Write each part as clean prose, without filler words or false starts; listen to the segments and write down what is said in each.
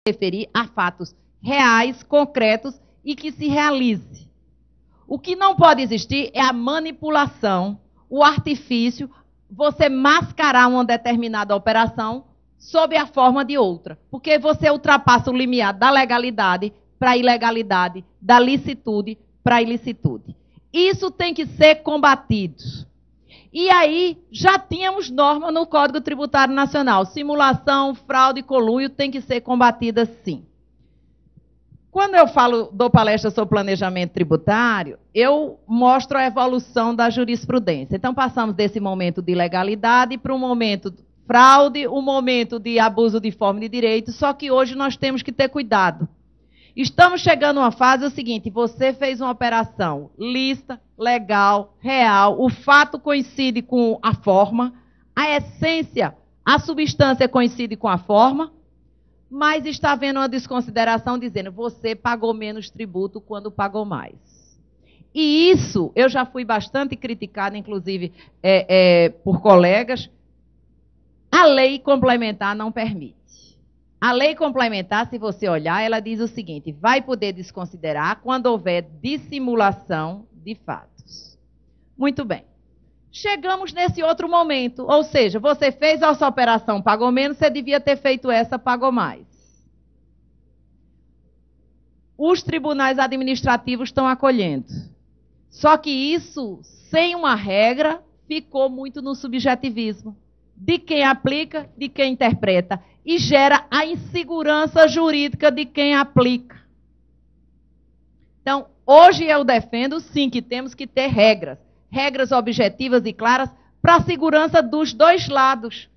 referir a fatos reais, concretos e que se realize. O que não pode existir é a manipulação, o artifício, você mascarar uma determinada operação sob a forma de outra. Porque você ultrapassa o limiar da legalidade para a ilegalidade, da licitude para a ilicitude. Isso tem que ser combatido. E aí, já tínhamos norma no Código Tributário Nacional. Simulação, fraude e conluio tem que ser combatida sim. Quando eu dou palestra sobre planejamento tributário, eu mostro a evolução da jurisprudência. Então, passamos desse momento de legalidade para um momento de fraude, um momento de abuso de forma de direito, só que hoje nós temos que ter cuidado. Estamos chegando a uma fase, é o seguinte, você fez uma operação lícita, legal, real, o fato coincide com a forma, a essência, a substância coincide com a forma, mas está havendo uma desconsideração dizendo você pagou menos tributo quando pagou mais. E isso, eu já fui bastante criticada, inclusive por colegas, a lei complementar não permite. A lei complementar, se você olhar, ela diz o seguinte, vai poder desconsiderar quando houver dissimulação de fatos. Muito bem. Chegamos nesse outro momento, ou seja, você fez essa operação, pagou menos, você devia ter feito essa, pagou mais. Os tribunais administrativos estão acolhendo. Só que isso, sem uma regra, ficou muito no subjetivismo. De quem aplica, de quem interpreta. E gera a insegurança jurídica de quem aplica. Então, hoje eu defendo, sim, que temos que ter regras. Regras objetivas e claras para a segurança dos dois lados.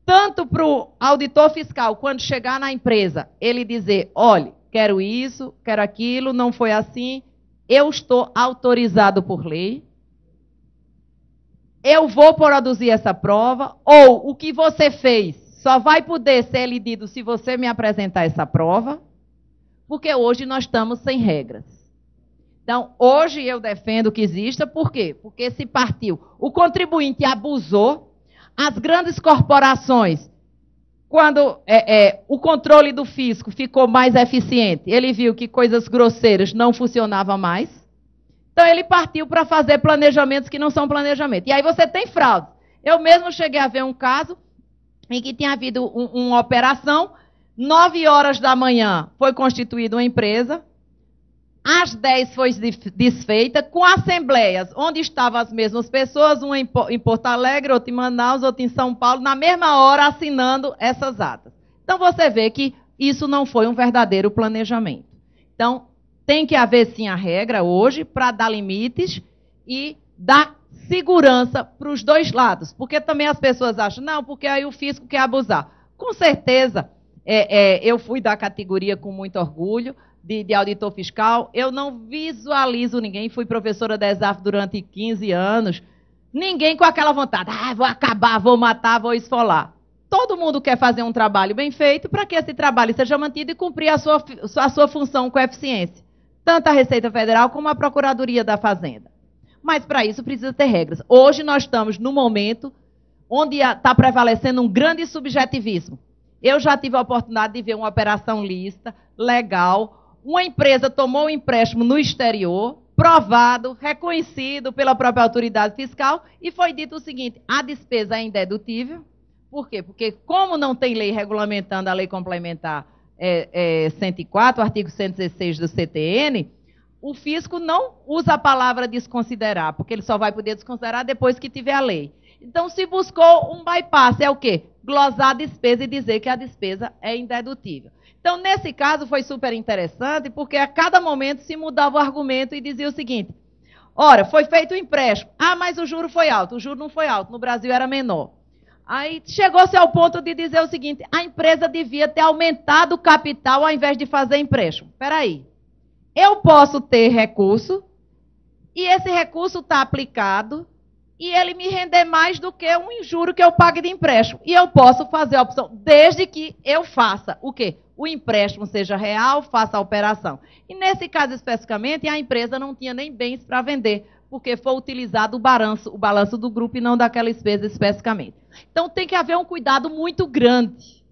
Tanto para o auditor fiscal, quando chegar na empresa, ele dizer, olha, quero isso, quero aquilo, não foi assim, eu estou autorizado por lei, eu vou produzir essa prova, ou o que você fez só vai poder ser elidido se você me apresentar essa prova, porque hoje nós estamos sem regras. Então, hoje eu defendo que exista, por quê? Porque se partiu, o contribuinte abusou, as grandes corporações, quando o controle do fisco ficou mais eficiente, ele viu que coisas grosseiras não funcionavam mais, então ele partiu para fazer planejamentos que não são planejamento. E aí você tem fraude. Eu mesmo cheguei a ver um caso em que tinha havido uma operação, 9 horas da manhã foi constituída uma empresa, às 10 foi desfeita, com assembleias, onde estavam as mesmas pessoas, uma em Porto Alegre, outra em Manaus, outra em São Paulo, na mesma hora assinando essas atas. Então você vê que isso não foi um verdadeiro planejamento. Então, tem que haver sim a regra hoje para dar limites e dar segurança para os dois lados. Porque também as pessoas acham, não, porque aí o fisco quer abusar. Com certeza, eu fui da categoria com muito orgulho, de auditor fiscal, eu não visualizo ninguém, fui professora da ESAF durante 15 anos, ninguém com aquela vontade, vou acabar, vou matar, vou esfolar. Todo mundo quer fazer um trabalho bem feito para que esse trabalho seja mantido e cumprir a sua função com eficiência. Tanto a Receita Federal como a Procuradoria da Fazenda. Mas para isso precisa ter regras. Hoje nós estamos no momento onde está prevalecendo um grande subjetivismo. Eu já tive a oportunidade de ver uma operação lícita, legal. Uma empresa tomou um empréstimo no exterior, provado, reconhecido pela própria autoridade fiscal, e foi dito o seguinte, a despesa é indedutível. Por quê? Porque como não tem lei regulamentando a lei complementar 104, artigo 116 do CTN, o fisco não usa a palavra desconsiderar, porque ele só vai poder desconsiderar depois que tiver a lei. Então, se buscou um bypass, é o quê? Glosar a despesa e dizer que a despesa é indedutível. Então, nesse caso, foi super interessante, porque a cada momento se mudava o argumento e dizia o seguinte, ora, foi feito um empréstimo, mas o juro foi alto. O juro não foi alto, no Brasil era menor. Aí chegou-se ao ponto de dizer o seguinte, a empresa devia ter aumentado o capital ao invés de fazer empréstimo. Espera aí, eu posso ter recurso, e esse recurso está aplicado, e ele me render mais do que um juro que eu pague de empréstimo. E eu posso fazer a opção, desde que eu faça o quê? O empréstimo seja real, faça a operação. E nesse caso especificamente, a empresa não tinha nem bens para vender, porque foi utilizado o balanço do grupo e não daquela despesa especificamente. Então tem que haver um cuidado muito grande.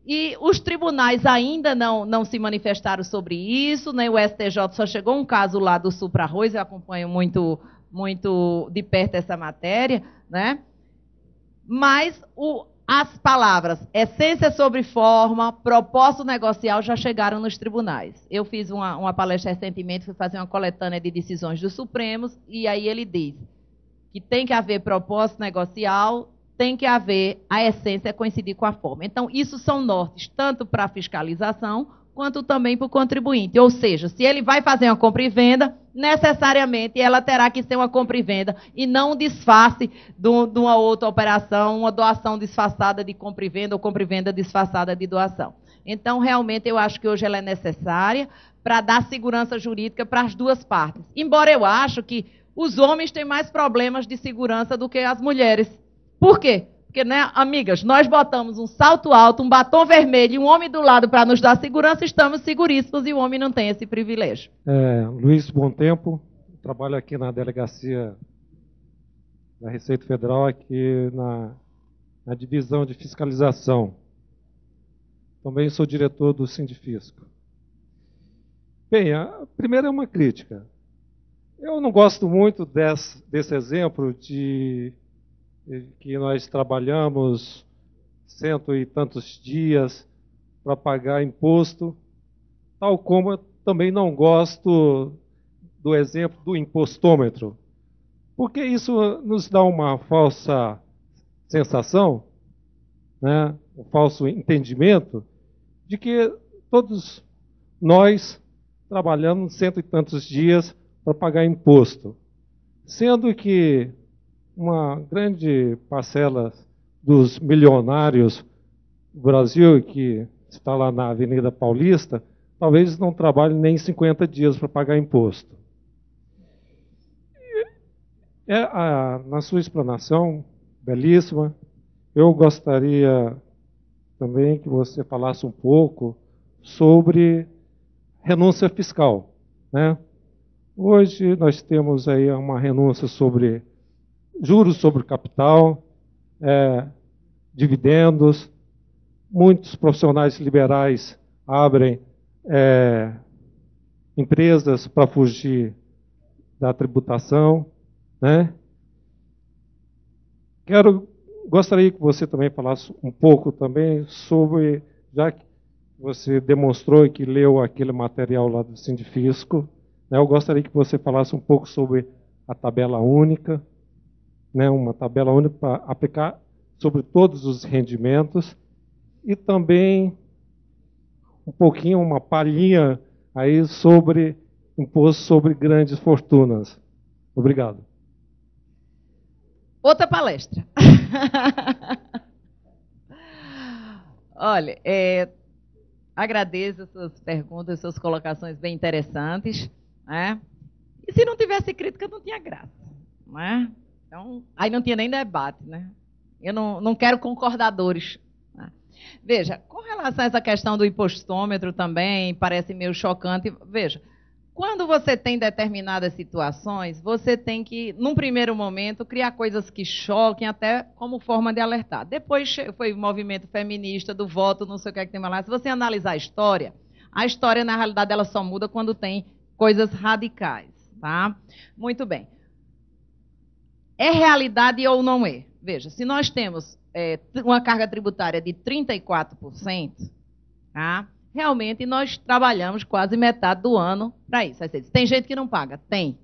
E os tribunais ainda não se manifestaram sobre isso, né? O STJ só chegou um caso lá do Supra-Arroz, eu acompanho muito de perto essa matéria, né? Mas as palavras essência sobre forma, propósito negocial já chegaram nos tribunais. Eu fiz uma palestra recentemente, fui fazer uma coletânea de decisões dos Supremos, e aí ele diz que tem que haver propósito negocial, tem que haver a essência coincidir com a forma. Então, isso são nortes tanto para a fiscalização, quanto também para o contribuinte. Ou seja, se ele vai fazer uma compra e venda, necessariamente ela terá que ser uma compra e venda, e não um disfarce de uma outra operação, uma doação disfarçada de compra e venda, ou compra e venda disfarçada de doação. Então, realmente, eu acho que hoje ela é necessária para dar segurança jurídica para as duas partes. Embora eu acho que os homens têm mais problemas de segurança do que as mulheres. Por quê? Porque, né, amigas, nós botamos um salto alto, um batom vermelho e um homem do lado para nos dar segurança, estamos seguríssimos, e o homem não tem esse privilégio. Luiz Bom Tempo, trabalho aqui na delegacia da Receita Federal, aqui na divisão de fiscalização. Também sou diretor do Sindifisco. Bem, a primeira é uma crítica. Eu não gosto muito desse exemplo de que nós trabalhamos 100 e tantos dias para pagar imposto, tal como eu também não gosto do exemplo do impostômetro, porque isso nos dá uma falsa sensação, né, um falso entendimento de que todos nós trabalhamos 100 e tantos dias para pagar imposto, sendo que uma grande parcela dos milionários do Brasil, que está lá na Avenida Paulista, talvez não trabalhe nem 50 dias para pagar imposto. Na sua explanação, belíssima, eu gostaria também que você falasse um pouco sobre renúncia fiscal, né? Hoje nós temos aí uma renúncia sobre juros sobre capital, dividendos. Muitos profissionais liberais abrem empresas para fugir da tributação, né? Gostaria que você também falasse um pouco também sobre, já que você demonstrou que leu aquele material lá do Sindifisco, né? Eu gostaria que você falasse um pouco sobre a tabela única, né, uma tabela única para aplicar sobre todos os rendimentos, e também um pouquinho, uma palhinha aí sobre imposto sobre grandes fortunas. Obrigado. Outra palestra. Olha, agradeço as suas perguntas, as suas colocações bem interessantes, né? E se não tivesse crítica, não tinha graça, né? Então, aí não tinha nem debate, né? Eu não quero concordadores. Né? Veja, com relação a essa questão do impostômetro também, parece meio chocante. Veja, quando você tem determinadas situações, você tem que, num primeiro momento, criar coisas que choquem, até como forma de alertar. Depois foi o movimento feminista, do voto, não sei o que é que tem mais lá. Se você analisar a história, na realidade, ela só muda quando tem coisas radicais, tá? Muito bem. É realidade ou não é? Veja, se nós temos uma carga tributária de 34%, tá? Realmente nós trabalhamos quase metade do ano para isso. Tem gente que não paga? Tem.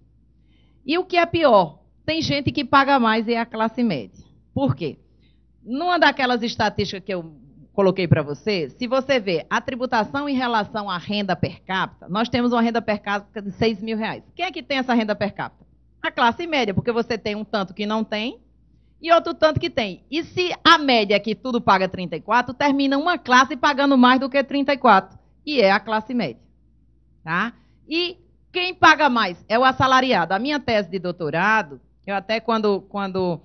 E o que é pior? Tem gente que paga mais e é a classe média. Por quê? Numa daquelas estatísticas que eu coloquei para você, se você vê a tributação em relação à renda per capita, nós temos uma renda per capita de R$6.000. Quem é que tem essa renda per capita? A classe média, porque você tem um tanto que não tem e outro tanto que tem. E se a média é que tudo paga 34, termina uma classe pagando mais do que 34, e é a classe média. Tá? E quem paga mais é o assalariado. A minha tese de doutorado, eu até quando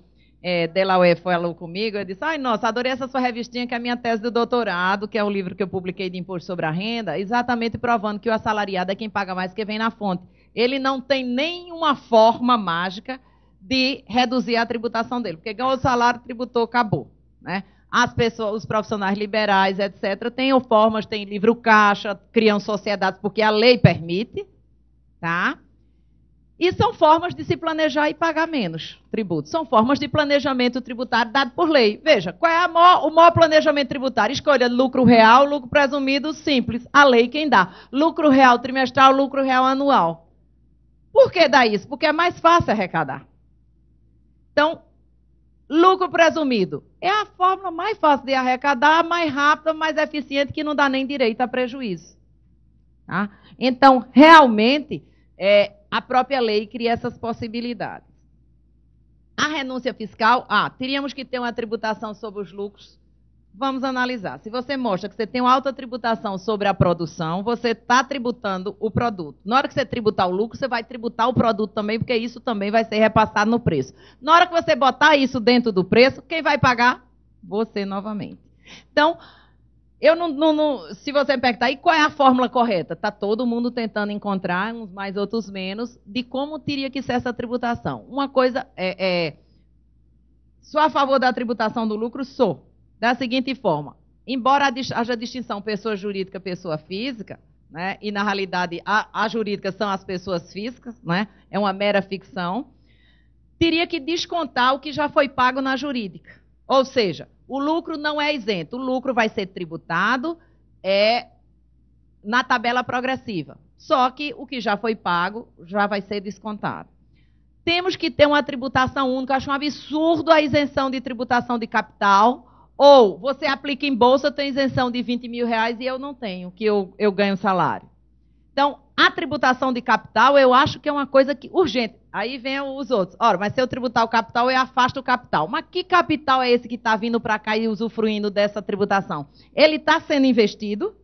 Delaware falou comigo, eu disse, ai, nossa, adorei essa sua revistinha, que é a minha tese de doutorado, que é o livro que eu publiquei de imposto sobre a renda, exatamente provando que o assalariado é quem paga mais, que vem na fonte. Ele não tem nenhuma forma mágica de reduzir a tributação dele, porque ganhou o salário, tributou, acabou. Né? as pessoas, os profissionais liberais, etc., têm formas, tem livro caixa, criam sociedades porque a lei permite, tá? E são formas de se planejar e pagar menos tributos. São formas de planejamento tributário dado por lei. Veja, qual é o maior planejamento tributário? Escolha lucro real, lucro presumido, simples. A lei quem dá. Lucro real trimestral, lucro real anual. Por que dá isso? Porque é mais fácil arrecadar. Então, lucro presumido é a fórmula mais fácil de arrecadar, mais rápida, mais eficiente, que não dá nem direito a prejuízo. Tá? Então, realmente, a própria lei cria essas possibilidades. A renúncia fiscal, teríamos que ter uma tributação sobre os lucros. Vamos analisar. Se você mostra que você tem uma alta tributação sobre a produção, você está tributando o produto. Na hora que você tributar o lucro, você vai tributar o produto também, porque isso também vai ser repassado no preço. Na hora que você botar isso dentro do preço, quem vai pagar? Você novamente. Então, se você me perguntar, e qual é a fórmula correta? Está todo mundo tentando encontrar, uns mais, outros menos, de como teria que ser essa tributação. Uma coisa sou a favor da tributação do lucro? Sou. Da seguinte forma, embora haja distinção pessoa jurídica, pessoa física, né, e na realidade a jurídica são as pessoas físicas, né, é uma mera ficção, teria que descontar o que já foi pago na jurídica. Ou seja, o lucro não é isento, o lucro vai ser tributado na tabela progressiva. Só que o que já foi pago já vai ser descontado. Temos que ter uma tributação única, acho um absurdo a isenção de tributação de capital. Ou você aplica em bolsa, tem isenção de R$20 mil e eu não tenho, que eu ganho salário. Então, a tributação de capital, eu acho que é uma coisa urgente. Aí vem os outros. Ora, mas se eu tributar o capital, eu afasto o capital. Mas que capital é esse que está vindo para cá e usufruindo dessa tributação? Ele está sendo investido?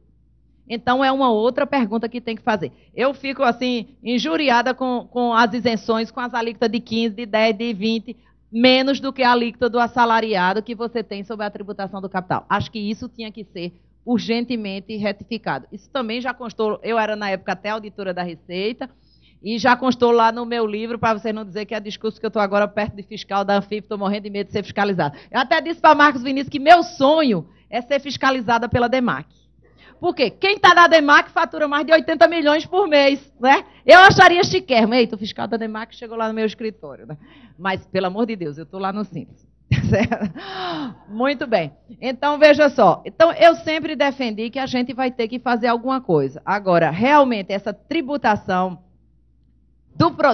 Então, é uma outra pergunta que tem que fazer. Eu fico, assim, injuriada com as isenções, com as alíquotas de 15, de 10, de 20, menos do que a alíquota do assalariado que você tem sobre a tributação do capital. Acho que isso tinha que ser urgentemente retificado. Isso também já constou, eu era na época até auditora da Receita, e já constou lá no meu livro, para você não dizer que é discurso que eu estou agora perto de fiscal da Anfip, estou morrendo de medo de ser fiscalizada. Eu até disse para Marcos Vinícius que meu sonho é ser fiscalizada pela DEMAC. Por quê? Quem está na DEMAC fatura mais de 80 milhões por mês, né? Eu acharia chiquérrimo. Eita, o fiscal da DEMAC chegou lá no meu escritório, né? Mas, pelo amor de Deus, eu estou lá no Simples. Muito bem. Então, veja só. Então, eu sempre defendi que a gente vai ter que fazer alguma coisa. Agora, realmente, essa tributação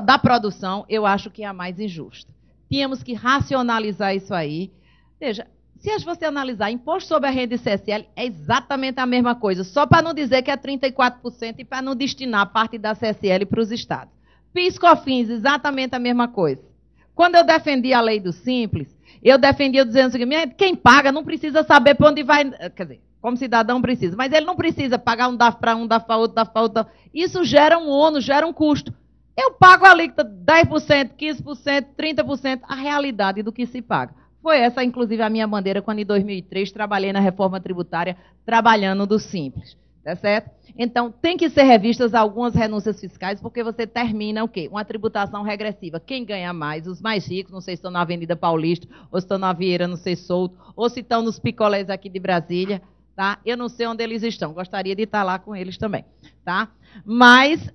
da produção, eu acho que é a mais injusta. Tínhamos que racionalizar isso aí. Veja, se você analisar, imposto sobre a renda e CSL é exatamente a mesma coisa, só para não dizer que é 34% e para não destinar parte da CSL para os estados. PIS/COFINS, exatamente a mesma coisa. Quando eu defendi a lei do Simples, eu defendia dizendo o seguinte, quem paga não precisa saber para onde vai, quer dizer, como cidadão precisa, mas ele não precisa pagar um DAF para um, DAF para outro, DAF para outro. Isso gera um ônus, gera um custo. Eu pago a alíquota 10%, 15%, 30%, a realidade do que se paga. Foi essa, inclusive, a minha bandeira quando, em 2003, trabalhei na reforma tributária, trabalhando do Simples. Tá certo? Então, tem que ser revistas algumas renúncias fiscais, porque você termina o quê? Uma tributação regressiva. Quem ganha mais? Os mais ricos, não sei se estão na Avenida Paulista, ou se estão na Vieira, não sei, Solto, ou se estão nos picolés aqui de Brasília, tá? Eu não sei onde eles estão, gostaria de estar lá com eles também, tá? Mas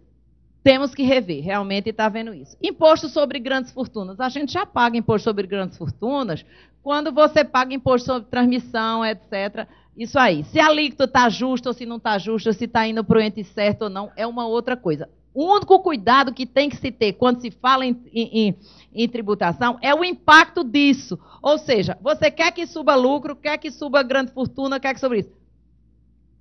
temos que rever, realmente está vendo isso. Imposto sobre grandes fortunas. A gente já paga imposto sobre grandes fortunas quando você paga imposto sobre transmissão, etc. Isso aí. Se a alíquota está justa ou se não está justa, se está indo para o ente certo ou não, é uma outra coisa. O único cuidado que tem que se ter quando se fala em tributação é o impacto disso. Ou seja, você quer que suba lucro, quer que suba grande fortuna, quer que suba isso.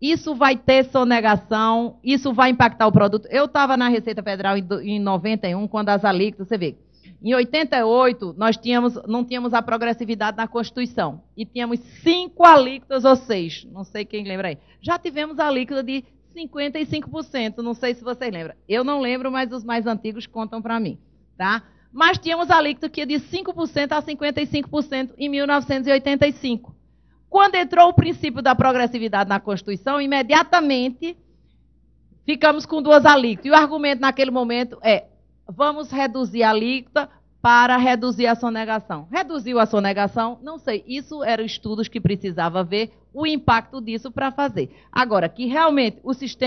Isso vai ter sonegação, isso vai impactar o produto. Eu estava na Receita Federal em 91, quando as alíquotas, você vê, em 88, nós não tínhamos a progressividade na Constituição. E tínhamos 5 alíquotas ou 6, não sei quem lembra aí. Já tivemos a alíquota de 55%, não sei se vocês lembram. Eu não lembro, mas os mais antigos contam para mim, tá? Mas tínhamos a alíquota que ia de 5% a 55% em 1985. Quando entrou o princípio da progressividade na Constituição, imediatamente ficamos com 2 alíquotas. E o argumento naquele momento é, vamos reduzir a alíquota para reduzir a sonegação. Reduziu a sonegação? Não sei. Isso eram estudos que precisava ver o impacto disso para fazer. Agora, que realmente o sistema